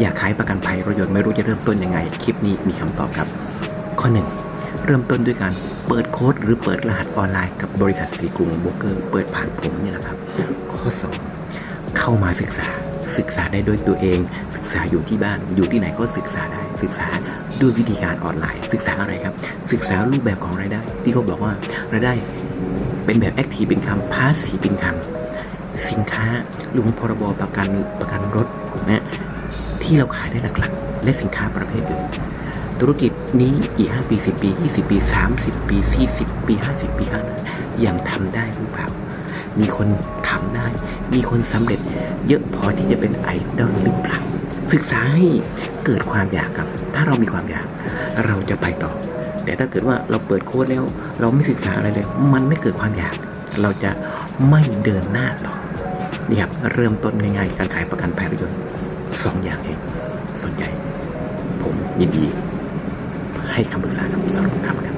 อยากขายประกันภัยรถยนต์ไม่รู้จะเริ่มต้นยังไงคลิปนี้มีคำตอบครับข้อ 1เริ่มต้นด้วยการเปิดโค้ดหรือเปิดรหัสออนไลน์กับบริษัทสีกรุงโบรกเกอร์เปิดผ่านผมนี่แหละครับข้อ 2เข้ามาศึกษาได้ด้วยตัวเองศึกษาอยู่ที่บ้านอยู่ที่ไหนก็ศึกษาได้ศึกษาด้วยวิธีการออนไลน์ศึกษาอะไรครับศึกษารูปแบบของรายได้ที่เขาบอกว่ารายได้เป็นแบบ Active Income Passive Income สินค้าหรือพรบประกันรถนะที่เราขายได้หลักๆและสินค้าประเภทอื่นธุรกิจนี้อีก5ปี10ปี20ปี30ปี40ปี50ปีข้างหน้ายังทำได้หรือเปล่ามีคนทำได้มีคนสำเร็จเยอะพอที่จะเป็นไอดอลหรือเปล่าศึกษาให้เกิดความอยากครับถ้าเรามีความอยากเราจะไปต่อแต่ถ้าเกิดว่าเราเปิดโค้ดแล้วเราไม่ศึกษาอะไรเลยมันไม่เกิดความอยากเราจะไม่เดินหน้าต่อนี่ครับเริ่มต้นง่ายๆการขายประกันภัยรถยนต์2อย่างเองสนใจผมยินดีให้คำปรึกษาครับสำหรับการประกัน